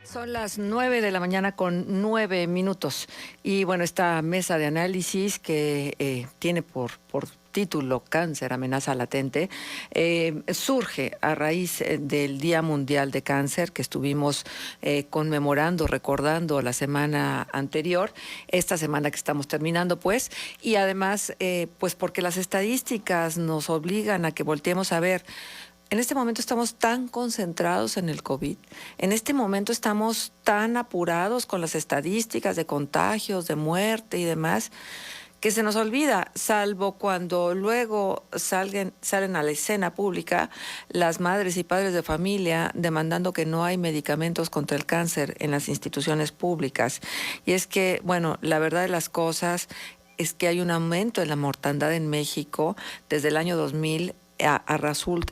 Son las 9 de la mañana con 9 minutos. Y bueno, esta mesa de análisis que tiene por título Cáncer, amenaza latente, surge a raíz del Día Mundial de Cáncer que estuvimos conmemorando, recordando la semana anterior, esta semana que estamos terminando, pues, y además, pues porque las estadísticas nos obligan a que volteemos a ver. En este momento estamos tan concentrados en el COVID, en este momento estamos tan apurados con las estadísticas de contagios, de muerte y demás, que se nos olvida, salvo cuando luego salen a la escena pública las madres y padres de familia demandando que no hay medicamentos contra el cáncer en las instituciones públicas. Y es que, bueno, la verdad de las cosas es que hay un aumento en la mortandad en México desde el año 2000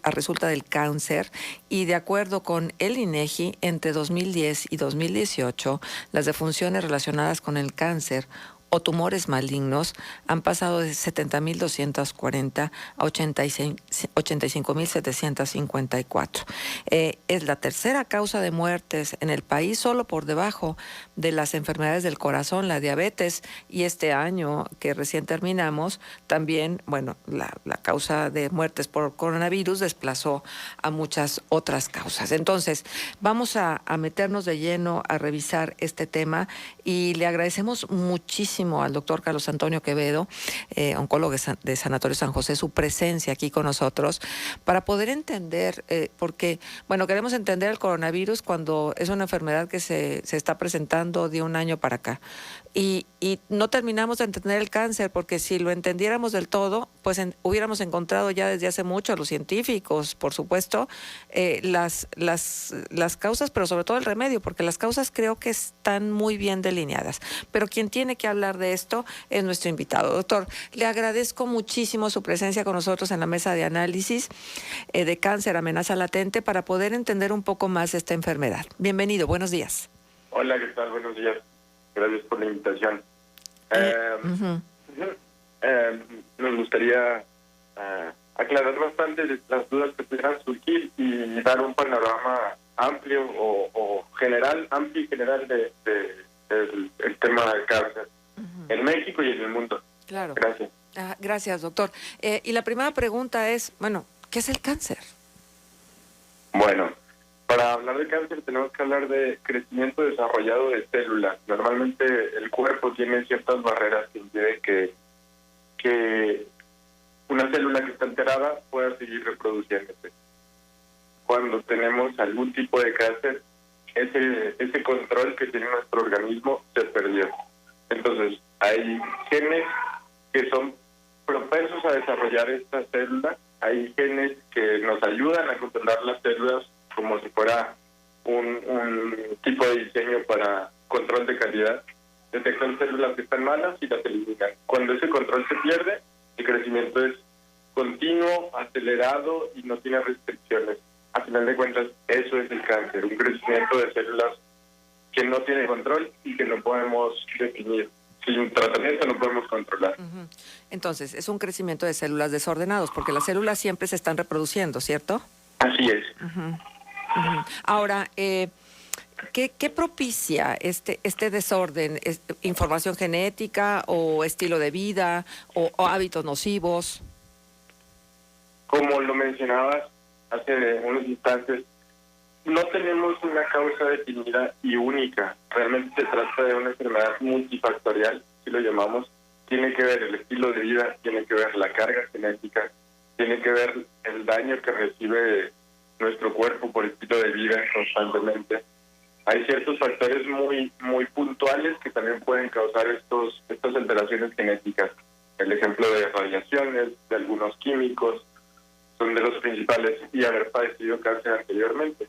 resulta del cáncer, y de acuerdo con el INEGI, entre 2010 y 2018, las defunciones relacionadas con el cáncer o tumores malignos han pasado de 70.240 a 85.754. Es la tercera causa de muertes en el país, solo por debajo de las enfermedades del corazón, la diabetes, y este año que recién terminamos, también, bueno, la causa de muertes por coronavirus desplazó a muchas otras causas. Entonces, vamos a meternos de lleno a revisar este tema, y le agradecemos muchísimo al doctor Carlos Antonio Quevedo, oncólogo de Sanatorio San José, su presencia aquí con nosotros para poder entender, porque, bueno, queremos entender el coronavirus cuando es una enfermedad que se está presentando de un año para acá. Y no terminamos de entender el cáncer, porque si lo entendiéramos del todo, pues hubiéramos encontrado ya desde hace mucho, los científicos, por supuesto, las causas, pero sobre todo el remedio, porque las causas creo que están muy bien delineadas. Pero quien tiene que hablar de esto es nuestro invitado. Doctor, le agradezco muchísimo su presencia con nosotros en la mesa de análisis de cáncer, amenaza latente, para poder entender un poco más esta enfermedad. Bienvenido, buenos días. Hola, ¿qué tal? Buenos días. Gracias por la invitación. Nos gustaría aclarar bastante las dudas que pudieran surgir y dar un panorama amplio o general, amplio y general del tema del cáncer en México y en el mundo. Claro. Gracias. Gracias, doctor. Y la primera pregunta es, bueno, ¿qué es el cáncer? Bueno, para hablar de cáncer tenemos que hablar de crecimiento desarrollado de células. Normalmente el cuerpo tiene ciertas barreras que impiden que una célula que está alterada pueda seguir reproduciéndose. Cuando tenemos algún tipo de cáncer, ese control que tiene nuestro organismo se perdió. Entonces, hay genes que son propensos a desarrollar esta célula, hay genes que nos ayudan a controlar las células como si fuera un tipo de diseño para control de calidad. Detectan células que están malas y las eliminan. Cuando ese control se pierde, el crecimiento es continuo, acelerado y no tiene restricciones. A final de cuentas, eso es el cáncer, un crecimiento de células que no tiene control y que no podemos definir. Sin tratamiento no podemos controlar. Entonces, es un crecimiento de células desordenados, porque las células siempre se están reproduciendo, ¿cierto? Así es. Ahora, ¿qué propicia este desorden? ¿Información genética o estilo de vida o hábitos nocivos? Como lo mencionabas hace unos instantes, no tenemos una causa definida y única. Realmente se trata de una enfermedad multifactorial, si lo llamamos. Tiene que ver el estilo de vida, tiene que ver la carga genética, tiene que ver el daño que recibe nuestro cuerpo por estilo de vida constantemente. Hay ciertos factores muy puntuales que también pueden causar estas alteraciones genéticas. El ejemplo de radiaciones, de algunos químicos, son de los principales, y haber padecido cáncer anteriormente.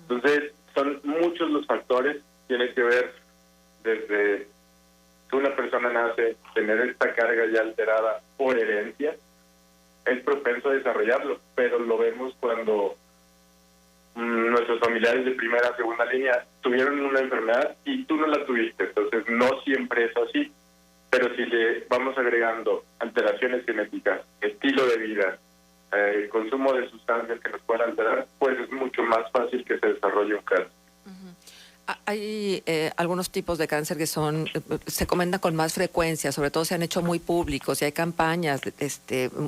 Entonces, son muchos los factores. Tiene que ver desde que una persona nace, tener esta carga ya alterada por herencia, es propenso a desarrollarlo, pero lo vemos cuando nuestros familiares de primera, segunda línea tuvieron una enfermedad y tú no la tuviste. Entonces, no siempre es así, pero si le vamos agregando alteraciones genéticas, estilo de vida, consumo de sustancias que nos puedan alterar, pues es mucho más fácil que se desarrolle un cáncer. Hay algunos tipos de cáncer que se comentan con más frecuencia, sobre todo se han hecho muy públicos y hay campañas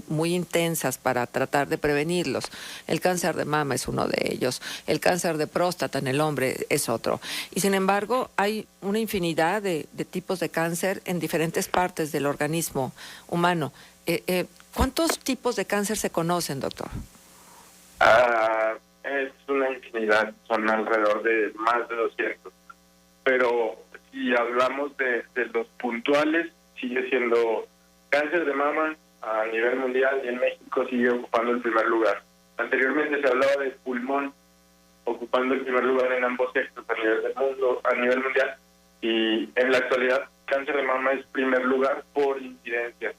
muy intensas para tratar de prevenirlos. El cáncer de mama es uno de ellos, el cáncer de próstata en el hombre es otro. Y sin embargo, hay una infinidad de tipos de cáncer en diferentes partes del organismo humano. ¿Cuántos tipos de cáncer se conocen, doctor? Es una infinidad, son alrededor de más de 200. Pero si hablamos de los puntuales, sigue siendo cáncer de mama a nivel mundial y en México sigue ocupando el primer lugar. Anteriormente se hablaba de pulmón, ocupando el primer lugar en ambos sexos a nivel del mundo, a nivel mundial, y en la actualidad cáncer de mama es primer lugar por incidencia.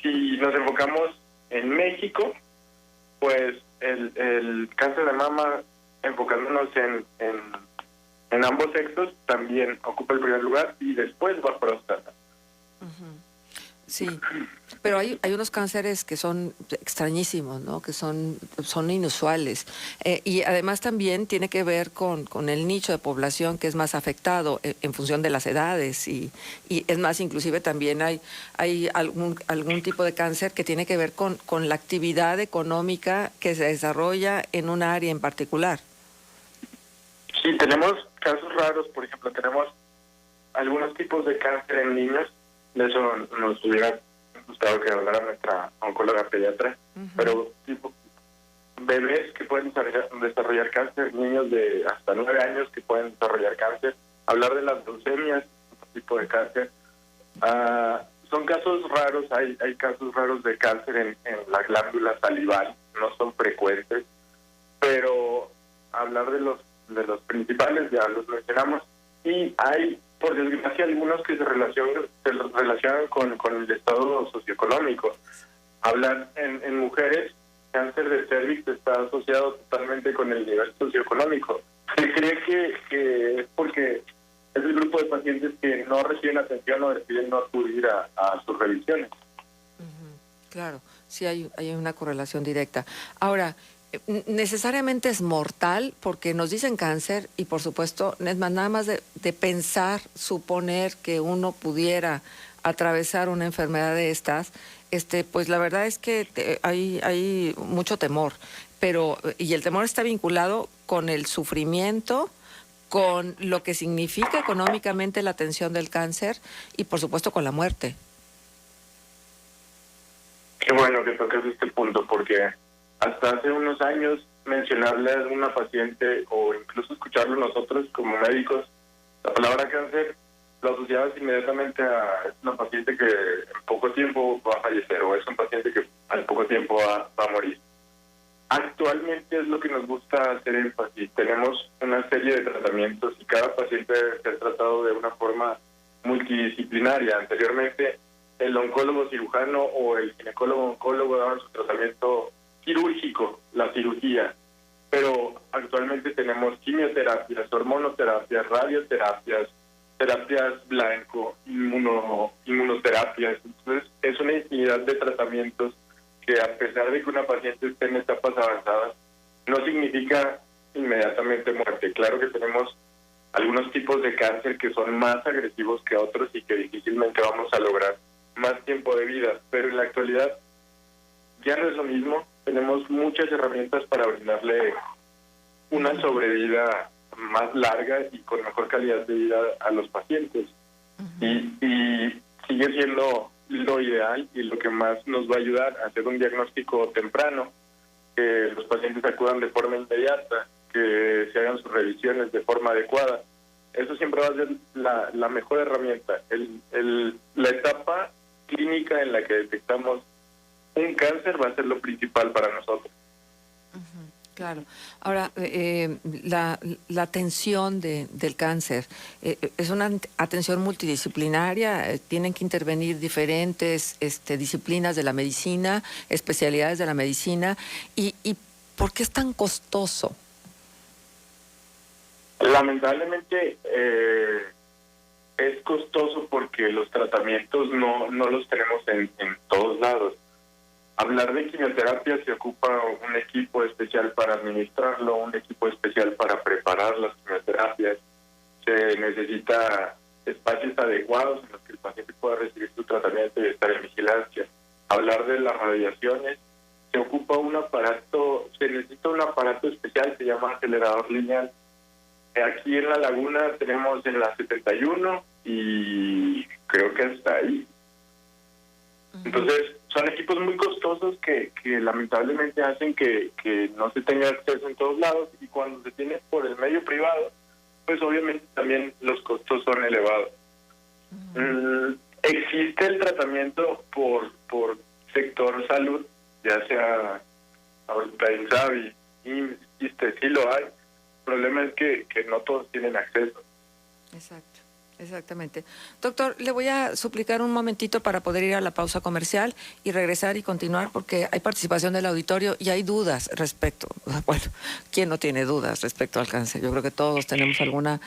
Si nos enfocamos en México, pues el cáncer de mama, enfocándonos en ambos sexos, también ocupa el primer lugar y después va próstata. Sí, pero hay unos cánceres que son extrañísimos, ¿no? Que son inusuales. Y además también tiene que ver con el nicho de población que es más afectado en función de las edades. Y es más, inclusive también hay algún tipo de cáncer que tiene que ver con la actividad económica que se desarrolla en un área en particular. Sí, tenemos casos raros, por ejemplo, tenemos algunos tipos de cáncer en niños. De eso nos hubiera gustado que hablara nuestra oncóloga pediatra, pero tipo bebés que pueden desarrollar cáncer, niños de hasta 9 años que pueden desarrollar cáncer, hablar de las leucemias, otro tipo de cáncer. Son casos raros, hay casos raros de cáncer en la glándula salival, no son frecuentes, pero hablar de los principales ya los mencionamos, y hay, por desgracia, algunos que se relacionan con el estado socioeconómico. Hablar en mujeres, cáncer de cervix está asociado totalmente con el nivel socioeconómico. Se cree que es porque es el grupo de pacientes que no reciben atención o deciden no acudir a sus revisiones. Claro, sí hay una correlación directa. Ahora, necesariamente es mortal porque nos dicen cáncer y por supuesto nada más de pensar, suponer que uno pudiera atravesar una enfermedad de estas, pues la verdad es que hay mucho temor, y el temor está vinculado con el sufrimiento, con lo que significa económicamente la atención del cáncer y por supuesto con la muerte. Qué bueno que toques este punto, porque hasta hace unos años mencionarle a una paciente o incluso escucharlo nosotros como médicos, la palabra cáncer lo asociabas inmediatamente a una paciente que en poco tiempo va a fallecer o es un paciente que al poco tiempo va a morir. Actualmente es lo que nos gusta hacer énfasis. Tenemos una serie de tratamientos y cada paciente debe ser tratado de una forma multidisciplinaria. Anteriormente el oncólogo cirujano o el ginecólogo oncólogo daban su tratamiento quirúrgico, la cirugía, pero actualmente tenemos quimioterapias, hormonoterapias, radioterapias, terapias blanco, inmunoterapias. Entonces es una infinidad de tratamientos que, a pesar de que una paciente esté en etapas avanzadas, no significa inmediatamente muerte. Claro que tenemos algunos tipos de cáncer que son más agresivos que otros y que difícilmente vamos a lograr más tiempo de vida, pero en la actualidad ya no es lo mismo. Tenemos muchas herramientas para brindarle una sobrevida más larga y con mejor calidad de vida a los pacientes. Y sigue siendo lo ideal y lo que más nos va a ayudar a hacer un diagnóstico temprano, que los pacientes acudan de forma inmediata, que se hagan sus revisiones de forma adecuada. Eso siempre va a ser la mejor herramienta. La etapa clínica en la que detectamos un cáncer va a ser lo principal para nosotros. Claro. Ahora, la atención del cáncer es una atención multidisciplinaria. Tienen que intervenir diferentes disciplinas de la medicina, especialidades de la medicina. ¿Y por qué es tan costoso? Lamentablemente es costoso porque los tratamientos no los tenemos en todos lados. Hablar de quimioterapia, se ocupa un equipo especial para administrarlo, un equipo especial para preparar las quimioterapias. se necesita espacios adecuados en los que el paciente pueda recibir su tratamiento y estar en vigilancia. Hablar de las radiaciones, se necesita un aparato especial, se llama acelerador lineal. Aquí en La Laguna tenemos en la 71 y creo que hasta ahí. Entonces, son equipos muy costosos que lamentablemente hacen que no se tenga acceso en todos lados, y cuando se tiene por el medio privado, pues obviamente también los costos son elevados. Existe el tratamiento por sector salud, ya sea ahorita INSABI, IMSS, ISSSTE, sí lo hay. El problema es que no todos tienen acceso. Exacto. Exactamente. Doctor, le voy a suplicar un momentito para poder ir a la pausa comercial y regresar y continuar, porque hay participación del auditorio y hay dudas respecto, bueno, ¿quién no tiene dudas respecto al cáncer? Yo creo que todos tenemos alguna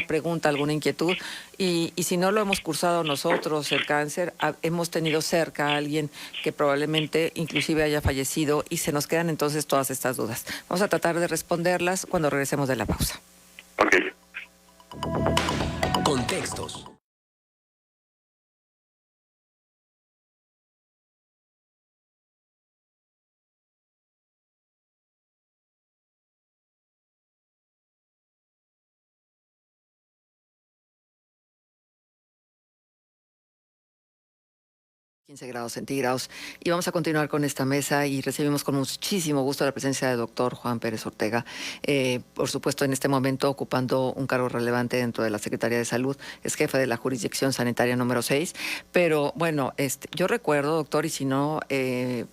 pregunta, alguna inquietud, y si no lo hemos cursado nosotros, el cáncer, hemos tenido cerca a alguien que probablemente inclusive haya fallecido, y se nos quedan entonces todas estas dudas. Vamos a tratar de responderlas cuando regresemos de la pausa. Okay. Contextos. Grados centígrados. Y vamos a continuar con esta mesa, y recibimos con muchísimo gusto la presencia del doctor Juan Pérez Ortega, por supuesto en este momento ocupando un cargo relevante dentro de la Secretaría de Salud. Es jefe de la jurisdicción sanitaria número 6, pero bueno, yo recuerdo, doctor, y si no,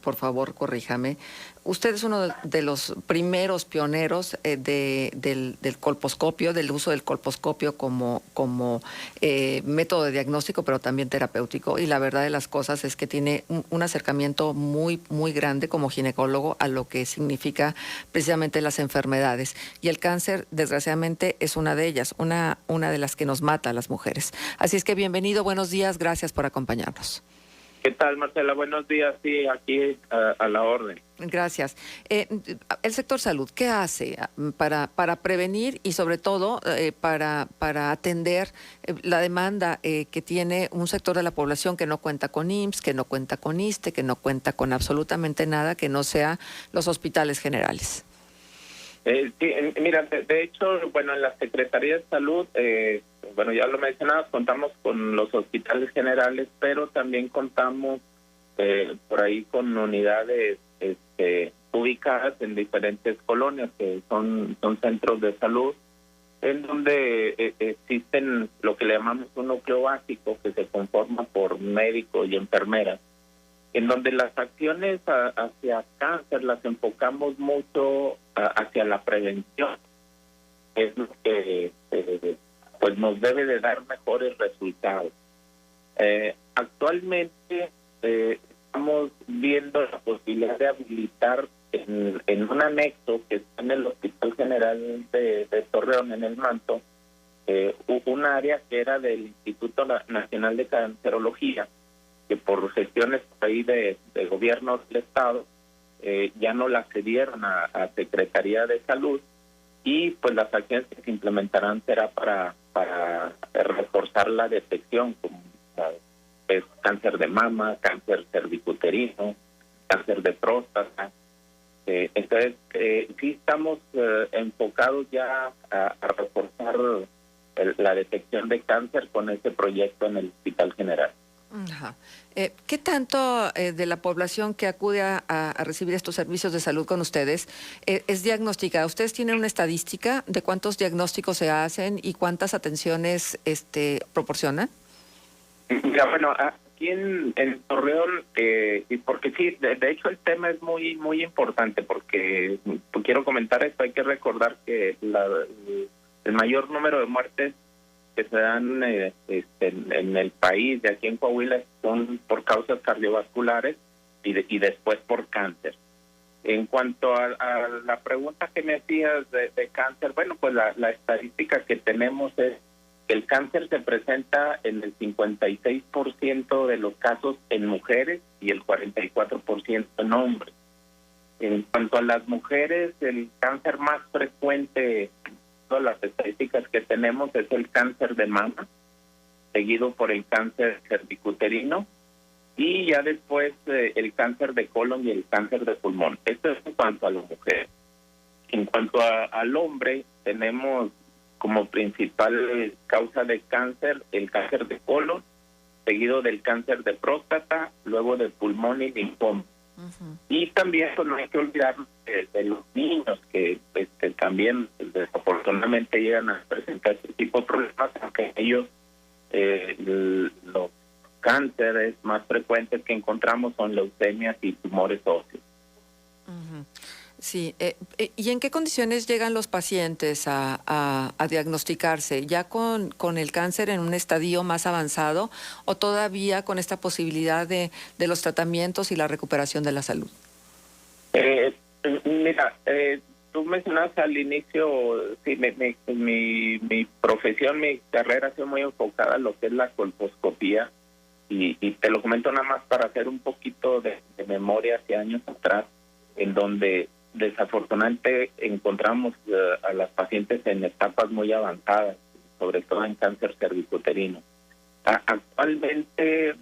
por favor corríjame, usted es uno de los primeros pioneros del colposcopio, del uso del colposcopio como método de diagnóstico, pero también terapéutico. Y la verdad de las cosas es que tiene un acercamiento muy, muy grande como ginecólogo a lo que significa precisamente las enfermedades. Y el cáncer, desgraciadamente, es una de ellas, una de las que nos mata a las mujeres. Así es que bienvenido, buenos días, gracias por acompañarnos. ¿Qué tal, Marcela? Buenos días. Sí, aquí a la orden. Gracias. El sector salud, ¿qué hace para prevenir y sobre todo para atender la demanda que tiene un sector de la población que no cuenta con IMSS, que no cuenta con ISSSTE, que no cuenta con absolutamente nada que no sea los hospitales generales? Sí, mira, de hecho, bueno, en la Secretaría de Salud, bueno, ya lo mencionabas, contamos con los hospitales generales, pero también contamos por ahí con unidades ubicadas en diferentes colonias, que son centros de salud, en donde existen lo que le llamamos un núcleo básico, que se conforma por médicos y enfermeras, en donde las acciones hacia cáncer las enfocamos mucho hacia la prevención. Es lo que pues nos debe de dar mejores resultados. Actualmente estamos viendo la posibilidad de habilitar en un anexo que está en el Hospital General de Torreón, en el Manto, un área que era del Instituto Nacional de Cancerología, que por gestiones ahí de gobierno del Estado ya no la cedieron a Secretaría de Salud, y pues las acciones que se implementarán será para reforzar la detección, como es cáncer de mama, cáncer cervicuterino, cáncer de próstata. Entonces, sí estamos enfocados ya a reforzar la detección de cáncer con este proyecto en el Hospital General. Ajá. ¿Qué tanto de la población que acude a recibir estos servicios de salud con ustedes es diagnosticada? ¿Ustedes tienen una estadística de cuántos diagnósticos se hacen y cuántas atenciones proporcionan? Ya, bueno, aquí en Torreón, y porque sí, de hecho el tema es muy muy importante, porque quiero comentar esto. Hay que recordar que el mayor número de muertes que se dan en el país, de aquí en Coahuila, son por causas cardiovasculares y después por cáncer. En cuanto a la pregunta que me hacías de cáncer, bueno, pues la estadística que tenemos es que el cáncer se presenta en el 56% de los casos en mujeres y el 44% en hombres. En cuanto a las mujeres, el cáncer más frecuente todas las estadísticas que tenemos, es el cáncer de mama, seguido por el cáncer cervicuterino, y ya después el cáncer de colon y el cáncer de pulmón. Esto es en cuanto a la mujer. En cuanto al hombre, tenemos como principal causa de cáncer el cáncer de colon, seguido del cáncer de próstata, luego de pulmón y linfoma. Y también pues, no hay que olvidar de los niños que también desafortunadamente llegan a presentar este tipo de problemas, aunque ellos los cánceres más frecuentes que encontramos son leucemias y tumores óseos. Sí, ¿y en qué condiciones llegan los pacientes a diagnosticarse? ¿Ya con el cáncer en un estadio más avanzado o todavía con esta posibilidad de los tratamientos y la recuperación de la salud? Mira, tú mencionabas al inicio, sí, mi profesión, mi carrera ha sido muy enfocada en lo que es la colposcopía, y te lo comento nada más para hacer un poquito de memoria hacia años atrás, en donde desafortunadamente encontramos a las pacientes en etapas muy avanzadas, sobre todo en cáncer cervicuterino. Actualmente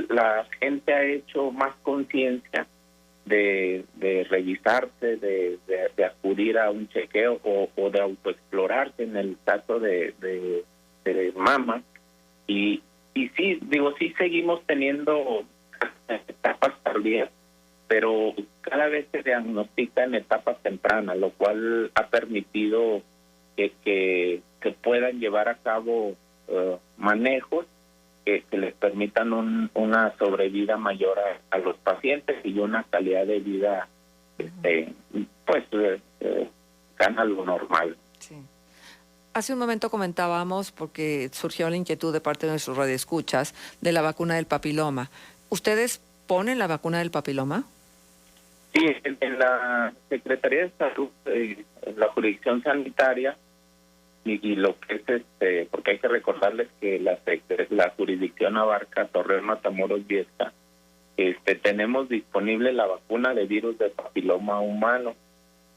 la gente ha hecho más conciencia de revisarse, de acudir a un chequeo o de autoexplorarse en el caso de mama. Y sí, sí seguimos teniendo etapas tardías, pero cada vez se diagnostica en etapas tempranas, lo cual ha permitido que puedan llevar a cabo manejos que les permitan una sobrevida mayor a los pacientes y una calidad de vida gana lo normal. Sí. Hace un momento comentábamos, porque surgió la inquietud de parte de nuestros radioescuchas, de la vacuna del papiloma. ¿Ustedes ponen la vacuna del papiloma? Sí, en la Secretaría de Salud, en la jurisdicción sanitaria, y lo que es, porque hay que recordarles que la jurisdicción abarca Torreón, Matamoros, Viesca, tenemos disponible la vacuna de virus de papiloma humano.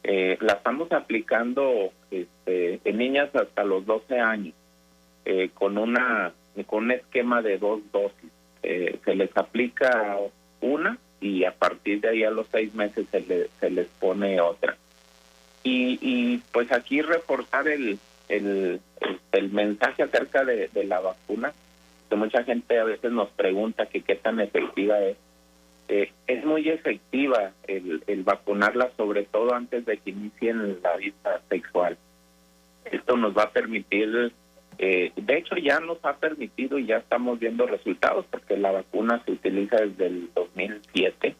La estamos aplicando en niñas hasta los 12 años, con un esquema de 2 dosis. Se les aplica una y a partir de ahí a los 6 meses se les pone otra. Y pues aquí reforzar el mensaje acerca de la vacuna, que mucha gente a veces nos pregunta que qué tan efectiva es. Es muy efectiva el vacunarla, sobre todo antes de que inicien la vida sexual. Esto nos va a permitir, de hecho ya nos ha permitido y ya estamos viendo resultados, porque la vacuna se utiliza desde el 2007,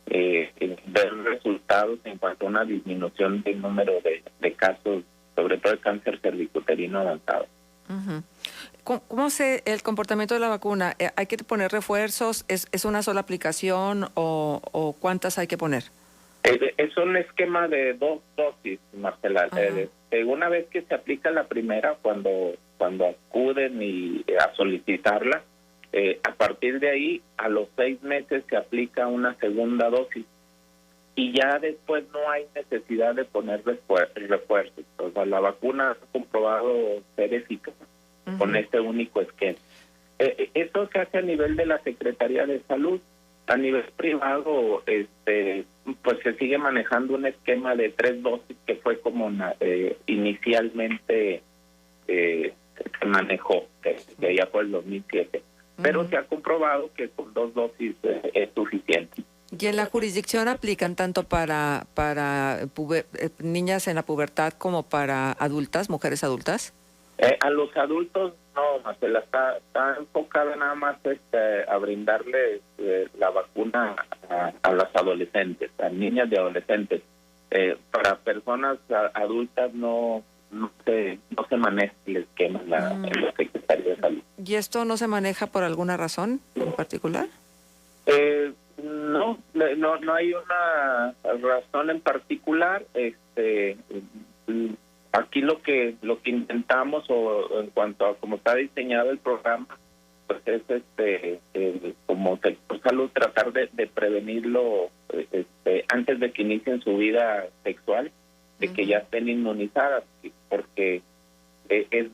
ver resultados en cuanto a una disminución del número de casos, sobre todo de cáncer cervicuterino avanzado. ¿Cómo es el comportamiento de la vacuna? ¿Hay que poner refuerzos? ¿Es una sola aplicación o cuántas hay que poner? Es un esquema de 2 dosis, Marcela. Una vez que se aplica la primera, cuando acuden a solicitarla, a partir de ahí, a los 6 meses se aplica una segunda dosis. Y ya después no hay necesidad de poner refuerzos. O sea, la vacuna ha comprobado ser eficaz con este único esquema. Eso se hace a nivel de la Secretaría de Salud. A nivel privado, pues se sigue manejando un esquema de 3 dosis, que fue como inicialmente se manejó, de allá por el 2007. Pero se ha comprobado que con 2 dosis es suficiente. ¿Y en la jurisdicción aplican tanto para niñas en la pubertad como para adultas, mujeres adultas? A los adultos no, Marcela, está enfocada nada más a brindarle la vacuna a las adolescentes, a niñas y adolescentes. Para personas adultas no se maneja el esquema en la Secretaría de Salud. ¿Y esto no se maneja por alguna razón en particular? No hay una razón en particular. Aquí lo que intentamos, o en cuanto a cómo está diseñado el programa, pues es como sector salud, tratar de prevenirlo antes de que inicien su vida sexual, que ya estén inmunizadas, porque es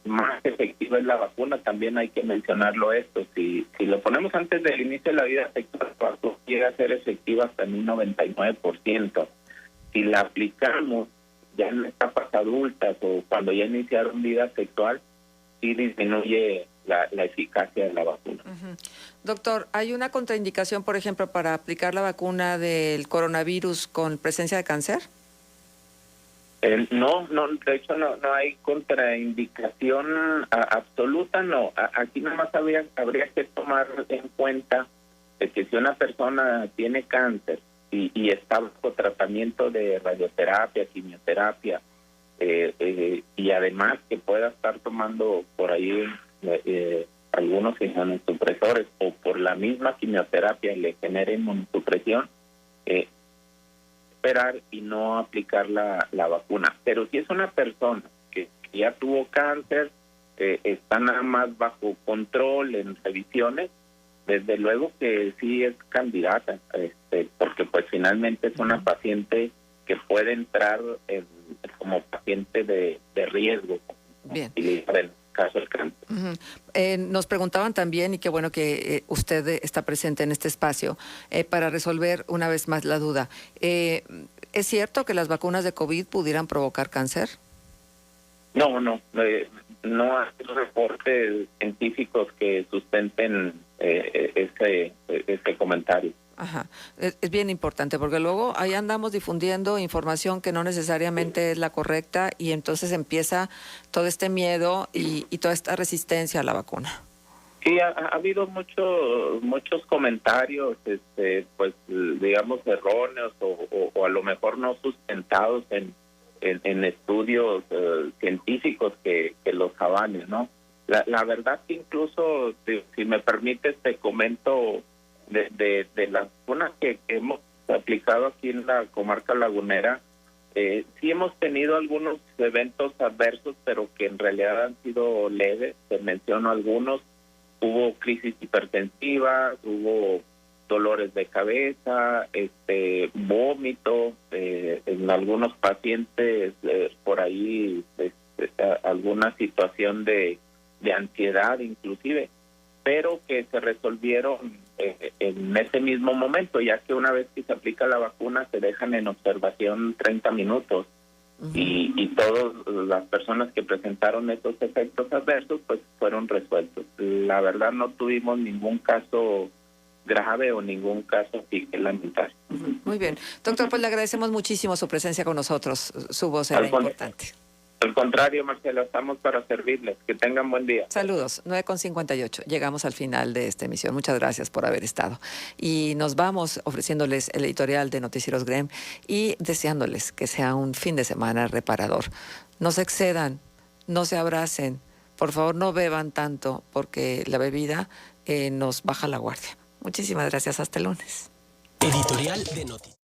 más efectiva es la vacuna. También hay que mencionarlo esto. Si lo ponemos antes del inicio de la vida sexual, la vacuna llega a ser efectiva hasta en un 99%. Si la aplicamos ya en etapas adultas o cuando ya iniciaron vida sexual, sí disminuye la eficacia de la vacuna. Doctor, ¿hay una contraindicación, por ejemplo, para aplicar la vacuna del coronavirus con presencia de cáncer? No, de hecho no hay contraindicación absoluta, no. Aquí nada más habría que tomar en cuenta de que si una persona tiene cáncer y está bajo tratamiento de radioterapia, quimioterapia, y además que pueda estar tomando por ahí algunos inmunosupresores o por la misma quimioterapia le genere inmunosupresión, esperar y no aplicar la vacuna. Pero si es una persona que ya tuvo cáncer, está nada más bajo control en revisiones, desde luego que sí es candidata, porque pues finalmente es una paciente que puede entrar como paciente de riesgo. Bien. Y en el caso del cáncer. Nos preguntaban también, y qué bueno que usted está presente en este espacio, para resolver una vez más la duda. ¿Es cierto que las vacunas de COVID pudieran provocar cáncer? No hay reportes científicos que sustenten ese comentario. Ajá, es bien importante porque luego ahí andamos difundiendo información que no necesariamente es la correcta y entonces empieza todo este miedo y toda esta resistencia a la vacuna. Sí, ha habido muchos comentarios, pues digamos erróneos o a lo mejor no sustentados en estudios científicos que los avalen, ¿no? La verdad que incluso, si me permites, te comento de las vacunas que hemos aplicado aquí en la comarca lagunera, sí hemos tenido algunos eventos adversos, pero que en realidad han sido leves. Te menciono algunos. Hubo crisis hipertensiva, hubo dolores de cabeza, vómito, en algunos pacientes por ahí alguna situación de ansiedad inclusive, pero que se resolvieron en ese mismo momento, ya que una vez que se aplica la vacuna se dejan en observación 30 minutos. Y todas las personas que presentaron estos efectos adversos pues fueron resueltos. La verdad no tuvimos ningún caso grave o ningún caso que lamentar. Muy bien. Doctor, pues le agradecemos muchísimo su presencia con nosotros. Su voz era importante. Al contrario, Marcela, estamos para servirles. Que tengan buen día. Saludos, 9:58. Llegamos al final de esta emisión. Muchas gracias por haber estado. Y nos vamos ofreciéndoles el editorial de Noticieros GREM y deseándoles que sea un fin de semana reparador. No se excedan, no se abracen. Por favor, no beban tanto porque la bebida nos baja la guardia. Muchísimas gracias. Hasta el lunes. Editorial de Noticias.